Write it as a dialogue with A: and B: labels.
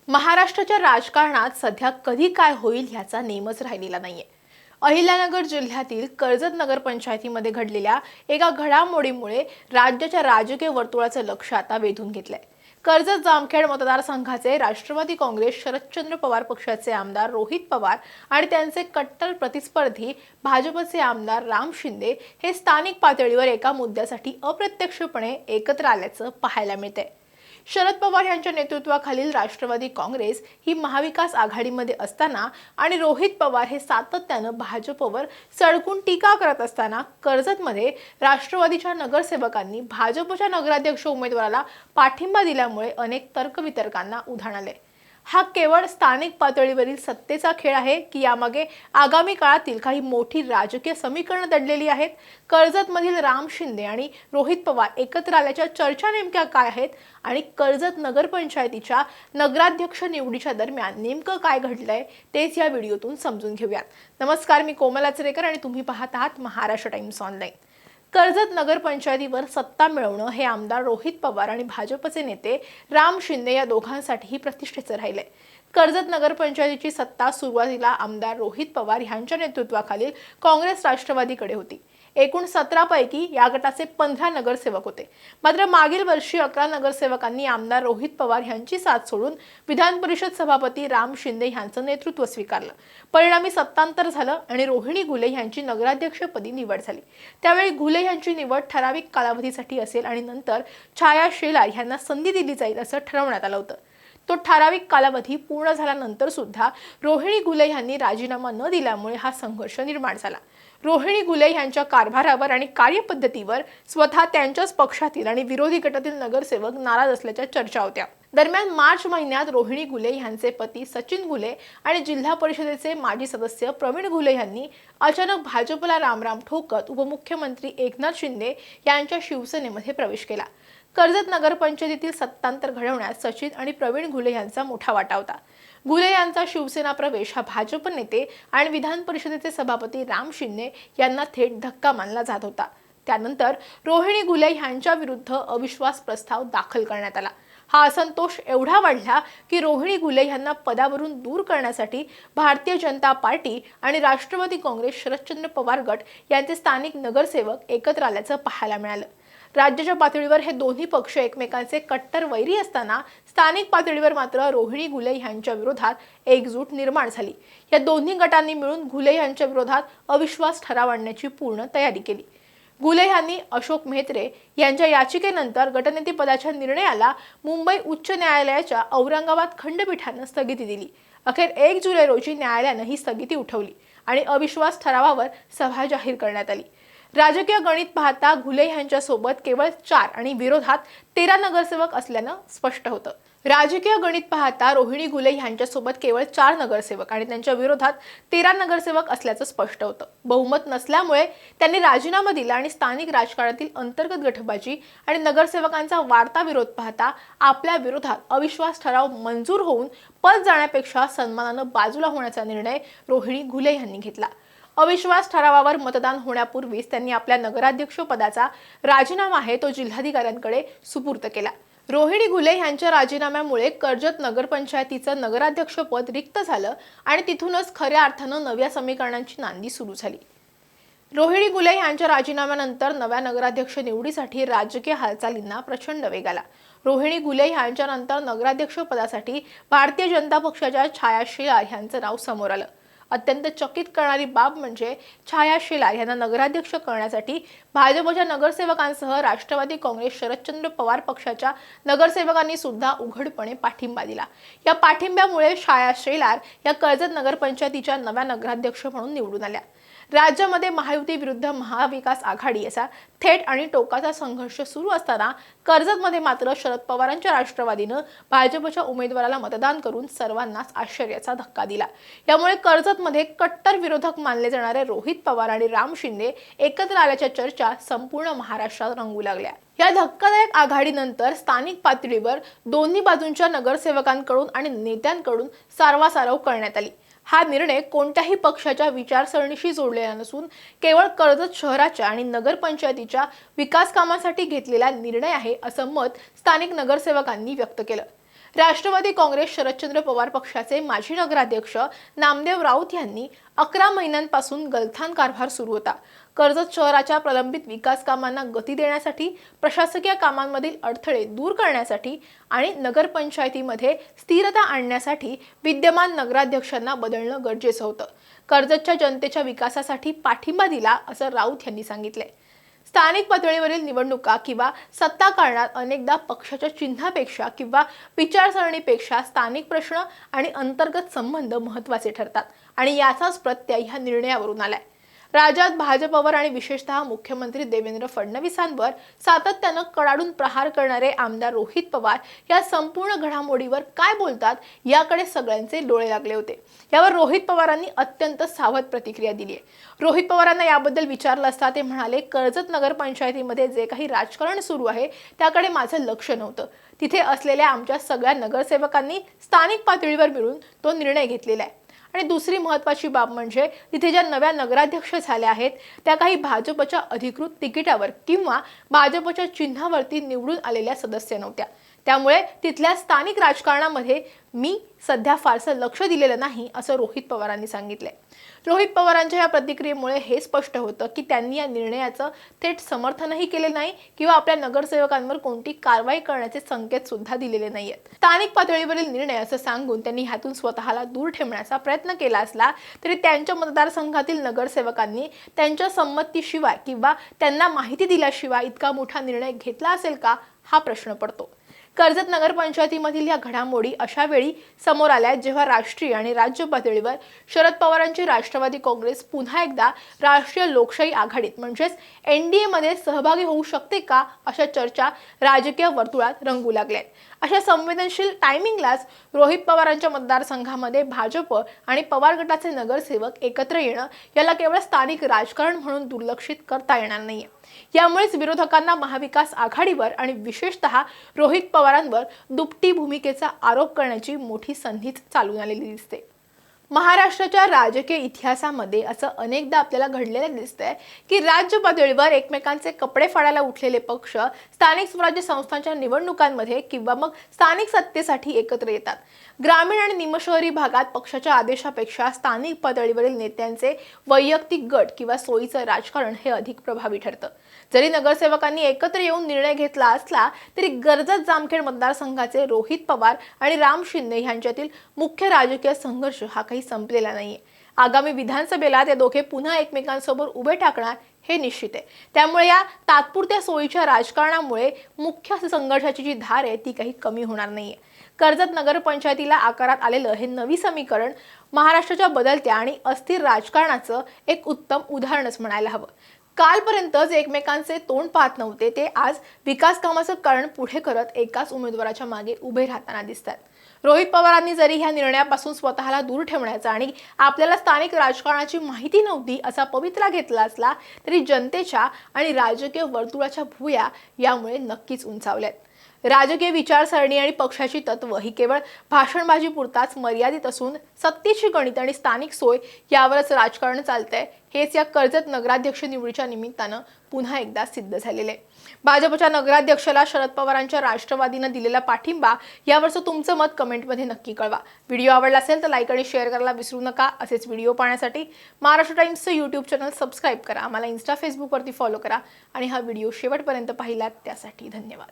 A: महाराष्ट्राच्या राजकारणात सध्या कधी काय होईल ह्याचा नेमच राहिलेला नाहीये। अहिल्यानगर जिल्ह्यातील कर्जत नगरपंचायतीमध्ये घडलेल्या एका घडामोडीमुळे राज्याच्या राजकीय वर्तुळाचं लक्ष आता वेधून घेतलंय। कर्जत जामखेड मतदारसंघाचे राष्ट्रवादी काँग्रेस शरदचंद्र पवार पक्षाचे आमदार रोहित पवार आणि त्यांचे कट्टर प्रतिस्पर्धी भाजपचे आमदार राम शिंदे हे स्थानिक पातळीवर एका मुद्द्यासाठी अप्रत्यक्षपणे एकत्र आल्याचं पाहायला मिळतंय। शरद पवार यांच्या नेतृत्वाखालील राष्ट्रवादी काँग्रेस ही महाविकास आघाडीमध्ये असताना आणि रोहित पवार हे सातत्यानं भाजपवर सडकून टीका करत असताना कर्जतमध्ये राष्ट्रवादीच्या नगरसेवकांनी भाजपच्या नगराध्यक्ष उमेदवाराला पाठिंबा दिल्यामुळे अनेक तर्कवितर्कांना उधाण आले। हा केवळ स्थानिक पातळीवरील सत्तेचा खेळ आहे की यामागे आगामी काळातील काही मोठी राजकीय समीकरणं दडलेली आहेत? कर्जतमधील राम शिंदे आणि रोहित पवार एकत्र आल्याच्या चर्चा नेमक्या काय आहेत आणि कर्जत नगरपंचायतीच्या नगराध्यक्ष निवडीच्या दरम्यान नेमकं काय घडलंय तेच या व्हिडिओतून समजून घेऊयात। नमस्कार, मी कोमल आचरेकर आणि तुम्ही पाहत आहात महाराष्ट्र टाइम्स ऑनलाईन। कर्जत नगरपंचायतीवर सत्ता मिळवणं हे आमदार रोहित पवार आणि भाजपचे नेते राम शिंदे या दोघांसाठीही प्रतिष्ठेचं राहिलंय। कर्जत नगरपंचायतीची सत्ता सुरुवातीला आमदार रोहित पवार यांच्या नेतृत्वाखालील काँग्रेस राष्ट्रवादीकडे होती। एकूण 17 पैकी या गटाचे 15 नगरसेवक होते। मात्र मागील वर्षी 11 नगरसेवकांनी आमदार रोहित पवार यांची साथ सोडून विधान परिषद सभापती राम शिंदे यांचं नेतृत्व स्वीकारलं। परिणामी सत्तांतर झालं आणि रोहिणी घुले यांची नगराध्यक्षपदी निवड झाली। त्यावेळी घुले यांची निवड ठराविक कालावधीसाठी असेल आणि नंतर छाया शेलार यांना संधी दिली जाईल असं ठरवण्यात आलं होतं। तो ठराविक कालावधी पूर्ण झाल्यानंतर सुद्धा रोहिणी घुले यांनी राजीनामा न दिल्यामुळे हा संघर्ष निर्माण झाला। रोहिणी घुले यांच्या कारभारावर आणि कार्यपद्धतीवर स्वतः त्यांच्याच पक्षातील आणि विरोधी गटातील नगरसेवक नाराज असल्याच्या चर्चा होत्या। दरम्यान मार्च महिन्यात रोहिणी घुले यांचे पती सचिन घुले आणि जिल्हा परिषदेचे माजी सदस्य प्रवीण घुले यांनी अचानक भाजपला रामराम ठोकत उपमुख्यमंत्री एकनाथ शिंदे यांच्या शिवसेनेमध्ये प्रवेश केला। कर्जत नगरपंचायतीतील सत्तांतर घडवण्यात सचिन आणि प्रवीण घुले यांचा मोठा वाटा होता। घुले यांचा शिवसेना प्रवेश हा भाजप नेते आणि विधान परिषदेचे सभापती राम शिंदे यांना थेट धक्का मानला जात होता। त्यानंतर रोहिणी घुले यांच्या विरुद्ध अविश्वास प्रस्ताव दाखल करण्यात आला। हा असंतोष एवढा वाढला की रोहिणी घुले यांना पदावरून दूर करण्यासाठी भारतीय जनता पार्टी आणि राष्ट्रवादी काँग्रेस शरदचंद्र पवार गट यांचे स्थानिक नगरसेवक एकत्र आल्याचं पाहायला मिळालं। राज्याच्या पातळीवर हे दोन्ही पक्ष एकमेकांचे कट्टर वैरी असताना स्थानिक पातळीवर मात्र रोहिणी घुले यांच्या विरोधात एकजूट निर्माण झाली। या दोन्ही गटांनी मिळून घुले यांच्या विरोधात अविश्वास ठराव आणण्याची पूर्ण तयारी केली। घुले यांनी अशोक मेहत्रे यांच्या याचिकेनंतर गटनेते पदाच्या निर्णयाला मुंबई उच्च न्यायालयाच्या औरंगाबाद खंडपीठानं स्थगिती दिली। अखेर 1 जुलै रोजी न्यायालयानं ही स्थगिती उठवली आणि अविश्वास ठरावावर सभा जाहीर करण्यात आली। राजकीय गणित पाहता घुले यांच्या सोबत केवळ 4 आणि विरोधात 13 नगरसेवक असल्यानं स्पष्ट होतं। राजकीय गणित पाहता रोहिणी घुले यांच्यासोबत केवळ 4 नगरसेवक आणि त्यांच्या विरोधात 13 नगरसेवक असल्याचं स्पष्ट होतं। बहुमत नसल्यामुळे त्यांनी राजीनामा दिला आणि स्थानिक राजकारणातील अंतर्गत गटबाजी आणि नगरसेवकांचा वाढता विरोध पाहता आपल्या विरोधात अविश्वास ठराव मंजूर होऊन पद जाण्यापेक्षा सन्मानानं बाजूला होण्याचा निर्णय रोहिणी घुले यांनी घेतला। अविश्वास ठरावावर मतदान होण्यापूर्वीच त्यांनी आपल्या नगराध्यक्ष पदाचा राजीनामा आहे तो जिल्हाधिकाऱ्यांकडे सुपूर्द केला। रोहिणी घुले यांच्या राजीनाम्यामुळे कर्जत नगरपंचायतीचं नगराध्यक्ष पद रिक्त झालं आणि तिथूनच खऱ्या अर्थानं नव्या समीकरणांची नांदी सुरू झाली। रोहिणी घुले यांच्या राजीनाम्यानंतर नव्या नगराध्यक्ष निवडीसाठी राजकीय हालचालींना प्रचंड वेग आला। रोहिणी घुले यांच्यानंतर नगराध्यक्ष पदासाठी भारतीय जनता पक्षाच्या छाया शेलार यांचं नाव समोर आलं। अत्यंत चकित करणारी बाब म्हणजे छाया शेलार यांना नगराध्यक्ष करण्यासाठी भाजपच्या नगरसेवकांसह राष्ट्रवादी काँग्रेस शरदचंद्र पवार पक्षाच्या नगरसेवकांनी सुद्धा उघडपणे पाठिंबा दिला। या पाठिंब्यामुळे छाया शेलार या कर्जत नगरपंचायतीच्या नव्या नगराध्यक्ष म्हणून निवडून आल्या। राज्यामध्ये महायुती विरुद्ध महाविकास आघाडी असा थेट आणि टोकाचा संघर्ष सुरू असताना कर्जतमध्ये मात्र शरद पवारांच्या राष्ट्रवादीनं भाजपच्या उमेदवाराला मतदान करून सर्वांनाच आश्चर्याचा धक्का दिला। यामुळे कर्जतमध्ये कट्टर विरोधक मानले जाणारे रोहित पवार आणि राम शिंदे एकत्र आल्याच्या चर्चा संपूर्ण महाराष्ट्रात रंगू लागल्या। या धक्कादायक आघाडीनंतर स्थानिक पातळीवर दोन्ही बाजूंच्या नगरसेवकांकडून आणि नेत्यांकडून सारवासारव करण्यात आली। हा निर्णय कोणत्याही पक्षाच्या विचारसरणीशी जोडलेला नसून केवळ कर्जत शहराच्या आणि नगरपंचायतीच्या विकास कामांसाठी घेतलेला निर्णय आहे असं मत स्थानिक नगरसेवकांनी व्यक्त केलं। राष्ट्रवादी काँग्रेस शरदचंद्र पवार पक्षाचे माजी नगराध्यक्ष नामदेव राऊत यांनी 11 महिन्यांपासून गलथान कारभार सुरू होता। कर्जत शहराच्या प्रलंबित विकास कामांना गती देण्यासाठी, प्रशासकीय कामांमधील अडथळे दूर करण्यासाठी आणि नगरपंचायतीमध्ये स्थिरता आणण्यासाठी विद्यमान नगराध्यक्षांना बदलणं गरजेचं होतं। कर्जतच्या जनतेच्या विकासासाठी पाठिंबा दिला असं राऊत यांनी सांगितलंय। स्थानिक पातळीवरील निवडणुका किंवा सत्ता काळात अनेकदा पक्षाच्या चिन्हापेक्षा किंवा विचारसरणीपेक्षा स्थानिक प्रश्न आणि अंतर्गत संबंध महत्त्वाचे ठरतात आणि याचाच प्रत्यय ह्या निर्णयावरून आलाय। राज्यात भाजपवर आणि विशेषतः मुख्यमंत्री देवेंद्र फडणवीसांवर सातत्यानं कडाडून प्रहार करणारे आमदार रोहित पवार या संपूर्ण घडामोडीवर काय बोलतात याकडे सगळ्यांचे डोळे लागले होते। यावर रोहित पवारांनी अत्यंत सावध प्रतिक्रिया दिली आहे। रोहित पवारांना याबद्दल विचारलं असता ते म्हणाले, कर्जत नगरपंचायतीमध्ये जे काही राजकारण सुरू आहे त्याकडे माझं लक्ष नव्हतं। तिथे असलेल्या आमच्या सगळ्या नगरसेवकांनी स्थानिक पातळीवर मिळून तो निर्णय घेतलेला आहे। आणि दुसरी महत्त्वाची बाब म्हणजे तिथे ज्या नव्या नगराध्यक्ष झाल्या आहेत त्या काही भाजपच्या अधिकृत तिकिटावर किंवा भाजपच्या चिन्हावरती निवडून आलेल्या सदस्य नव्हत्या। त्यामुळे तिथल्या स्थानिक राजकारणामध्ये मी सध्या फारसं लक्ष दिलेलं नाही असं रोहित पवारांनी सांगितलंय। रोहित पवारांच्या या प्रतिक्रियेमुळे हे स्पष्ट होतं की त्यांनी या निर्णयाचं थेट समर्थनही केले नाही किंवा आपल्या नगरसेवकांवर कोणती कारवाई करण्याचे संकेत सुद्धा दिलेले नाहीयेत। स्थानिक पातळीवरील निर्णय असं सांगून त्यांनी ह्यातून स्वतःला दूर ठेवण्याचा प्रयत्न केला असला तरी त्यांच्या मतदारसंघातील नगरसेवकांनी त्यांच्या संमतीशिवाय किंवा त्यांना माहिती दिल्याशिवाय इतका मोठा निर्णय घेतला असेल का हा प्रश्न पडतो। कर्जत नगरपंचायतीमधील या घडामोडी अशा वेळी समोर आल्या जेव्हा राष्ट्रीय आणि राज्य पातळीवर शरद पवारांची राष्ट्रवादी काँग्रेस पुन्हा एकदा राष्ट्रीय लोकशाही आघाडीत म्हणजेच NDA मध्ये सहभागी होऊ शकते का अशा चर्चा राजकीय वर्तुळात रंगू लागल्या। अशा संवेदनशील टायमिंगलाच रोहित पवारांच्या मतदारसंघामध्ये भाजप आणि पवार गटाचे नगरसेवक एकत्र येणं याला केवळ स्थानिक राजकारण म्हणून दुर्लक्षित करता येणार नाहीये। यामुळेच विरोधकांना महाविकास आघाडीवर आणि विशेषतः रोहित पवारांवर दुपटी भूमिकेचा आरोप करण्याची मोठी संधीच चालून आलेली दिसते। महाराष्ट्राच्या राजकीय इतिहासामध्ये असं अनेकदा आपल्याला घडलेलं दिसतंय की राज्य पातळीवर एकमेकांचे कपडे फाडायला उठलेले पक्ष स्थानिक स्वराज्य संस्थांच्या निवडणुकांमध्ये किंवा मग स्थानिक सत्तेसाठी एकत्र येतात। ग्रामीण आणि निमशहरी भागात पक्षाच्या आदेशापेक्षा स्थानिक पातळीवरील नेत्यांचे वैयक्तिक गट किंवा सोयीचं राजकारण हे अधिक प्रभावी ठरतं। जरी नगरसेवकांनी एकत्र येऊन निर्णय घेतला असला तरी कर्जत जामखेड मतदारसंघाचे रोहित पवार आणि राम शिंदे यांच्यातील मुख्य राजकीय संघर्ष हा काही संपलेला नाहीये। आगामी विधानसभेला ते दोघे पुन्हा एकमेकांसोबत उभे टाकणार हे निश्चित आहे। त्यामुळे या तात्पुरत्या सोयीच्या राजकारणामुळे मुख्य संघर्षाची जी धार आहे ती काही कमी होणार नाहीये। कर्जत नगरपंचायतीला आकारात आलेलं हे नवी समीकरण महाराष्ट्राच्या बदलत्या आणि अस्थिर राजकारणाचं एक उत्तम उदाहरणच म्हणायला हवं। कालपर्यंत जे एकमेकांचे तोंड पाहत नव्हते ते आज विकास कामाचं कारण पुढे करत एकाच उमेदवाराच्या मागे उभे राहताना दिसतात। रोहित पवारांनी जरी ह्या निर्णयापासून स्वतःला दूर ठेवण्याचा आणि आपल्याला स्थानिक राजकारणाची माहिती नव्हती असा पवित्रा घेतला असला तरी जनतेच्या आणि राजकीय वर्तुळाच्या भुवया यामुळे नक्कीच उंचावल्यात। राजकीय विचारसरणी आणि पक्षाची तत्व ही केवळ भाषणबाजी पुरताच मर्यादित असून सत्तेची गणित आणि स्थानिक सोय यावरच राजकारण चालतंय हेच या कर्जत नगराध्यक्ष निवडीच्या निमित्तानं पुन्हा एकदा सिद्ध झालेले आहे। भाजपच्या नगराध्यक्षाला शरद पवारांच्या राष्ट्रवादीनं दिलेला पाठिंबा यावरचं तुमचं मत कमेंटमध्ये नक्की कळवा। व्हिडिओ आवडला असेल तर लाईक आणि शेअर करायला विसरू नका। असेच व्हिडिओ पाहण्यासाठी महाराष्ट्र टाइम्सचं यूट्यूब चॅनल सबस्क्राईब करा, आम्हाला इन्स्टा फेसबुकवरती फॉलो करा आणि हा व्हिडिओ शेवटपर्यंत पाहिलात त्यासाठी धन्यवाद।